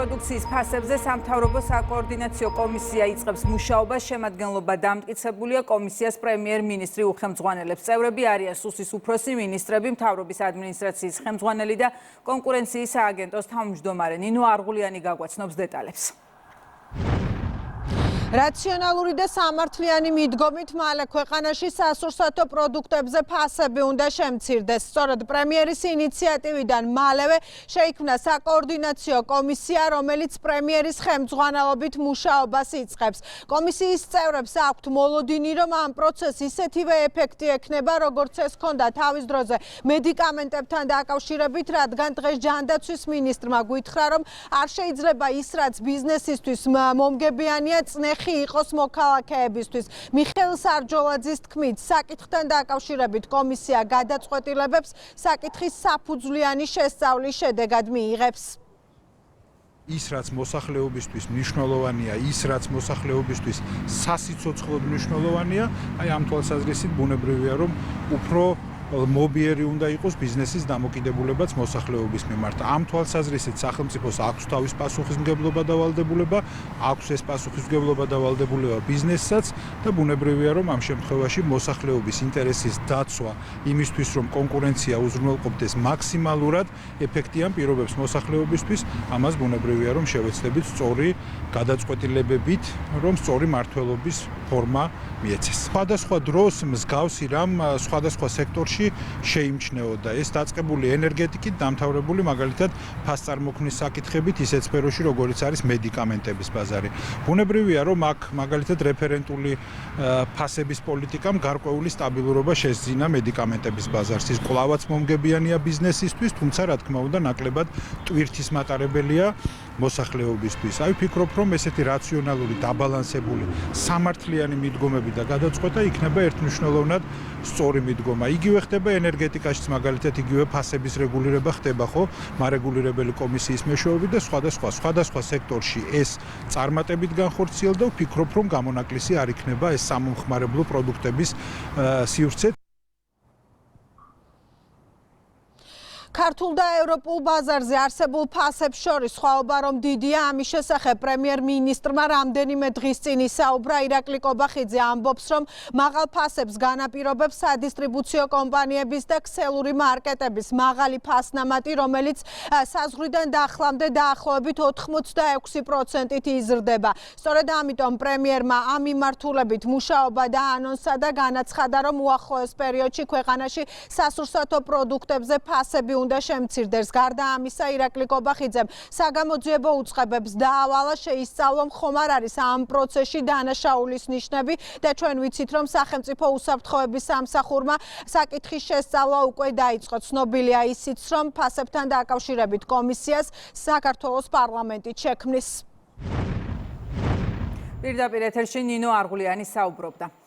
პროდუქციის ფასებზე სამთავრობო საკოორდინაციო კომისია იწყებს მუშაობას. შემადგენლობა დამტკიცებულია კომისიას პრემიერ-მინისტრი უხელმძღვანელებს. წევრები არიან სუსის უფროსი მინისტრები, მთავრობის ადმინისტრაციის ხელმძღვანელი და კონკურენციის სააგენტოს თავმჯდომარე. ნინო არღულიანი გაგვაცნობს დეტალებს. რაციონალური და სამართლიანი მიდგომით მალე ქვეყანაში სასურსათო პროდუქტებზე ფასები უნდა შემცირდეს. სწორედ პრემიერის ინიციატივიდან მალევე შეიქმნა საკოორდინაციო კომისია, რომელიც პრემიერის ხელმძღვანელობით მუშაობას იწყებს. კომისიის წევრებს აქვთ მოლოდინი, რომ ამ პროცესს ისეთივე ეფექტი ექნება, როგორც ეს ჰქონდა თავის დროზე მედიკამენტებთან დაკავშირებით, რადგან დღეს ჯანდაცვის მინისტრმა გითხრა, რომ არ შეიძლება ის, რაც ბიზნესისთვის მომგებიანია, წნეხი იყოს მოქალაქეებისთვის. მიხეილ სარჯოლაძის თქმით, საკითხთან დაკავშირებით კომისია გადაწყვეტილებებს საკითხის საფუძვლიანი შესწავლის შედეგად მიიღებს. ის რაც მოსახლეობისთვის მნიშვნელოვანია, ის რაც მოსახლეობისთვის სასიცოცხლოდ მნიშვნელოვანია, აი ამ თვალსაზრისით ბუნებრივია, რომ უფრო მობიერი უნდა იყოს ბიზნესის დამოკიდებულებაც მოსახლეობის მიმართ. ამ თვალსაზრისით სახელმწიფოს აქვს თავის პასუხისმგებლობა და ვალდებულება, აქვს ეს პასუხისმგებლობა და ვალდებულება ბიზნესსაც და ბუნებრივია, რომ ამ შემთხვევაში მოსახლეობის ინტერესის დაცვა იმისთვის, რომ კონკურენცია უზრუნველყოფდეს მაქსიმალურად ეფექტიან პირობებს მოსახლეობისთვის, ამას ბუნებრივია, რომ შევეცდებით სწორი გადაწყვეტილებებით, რომ სწორი მმართველობის ფორმა მიეცეს. სხვადასხვა დროს მსგავსი რამ სხვადასხვა სექტორში შეიმჩნეოდა. ეს დაწყებული ენერგეტიკით, დამთავრებული მაგალითად ფასწარმოქმნის საკითხებით ისეთ სფეროში, როგორიც არის მედიკამენტების ბაზარი. ბუნებრივია, რომ აქ მაგალითად რეფერენტული ფასების პოლიტიკამ გარკვეული სტაბილურობა შესძინა მედიკამენტების ბაზარს. ის კვლავაც მომგებიანია ბიზნესისთვის, თუმცა რა თქმა უნდა, ნაკლებად ტვირთის მატარებელია მოსახლეობისთვის. აი ვფიქრობ, რომ ესეთი რაციონალური, დაბალანსებული, სამართლიანი მიდგომები და გადაწყვეტა იქნება ერთმნიშვნელოვნად სწორი მიდგომა. იგივე ხდება ენერგეტიკაშიც, მაგალითად იგივე ფასების რეგულირება ხდება, ხო? მარეგულირებელი კომისიის მეშვეობით და სხვადასხვა სექტორში ეს წარმატებით განხორციელდა. ვფიქრობ, რომ გამონაკლისი არ იქნება ეს სამომხმარებლო პროდუქტების სივრცე. ქართულ და ევროპულ ბაზარზე არსებულ ფასებს შორის სხვაობა რომ დიდია, ამის შესახებ პრემიერ-მინისტრმა რამდენიმე დღის წინ ისაუბრა. ირაკლი კობახიძე ამბობს, რომ მაღალ ფასებს განაპირობებს სადისტრიბუციო კომპანიების და ქსელური მარკეტების მაღალი ფასნამატი, რომელიც საზღვრიდან დახლამდე დაახლოებით 86%-ით იზრდება. სწორედ ამიტომ პრემიერმა ამ მიმართულებით მუშაობა დაანონსა და განაცხადა, რომ უახლოეს პერიოდში ქვეყანაში სასურსათო პროდუქტებზე ფასები უნდა შემცირდეს. გარდა ამისა, ირაკლი კობახიძემ საგამოძიებო უწყებებს დაავალა შეისწავლონ ხომ არ არის ამ პროცესში დანაშაულის ნიშნები და ჩვენ ვიცით, რომ სახელმწიფო უსაფრთხოების სამსახურმა საკითხის შესწავლა უკვე დაიწყო. ცნობილია ისიც, რომ ფასებთან დაკავშირებით კომისიას საქართველოს პარლამენტით შექმნის. პირდაპირ ეთერში ნინო არღულიანი საუბრობდა.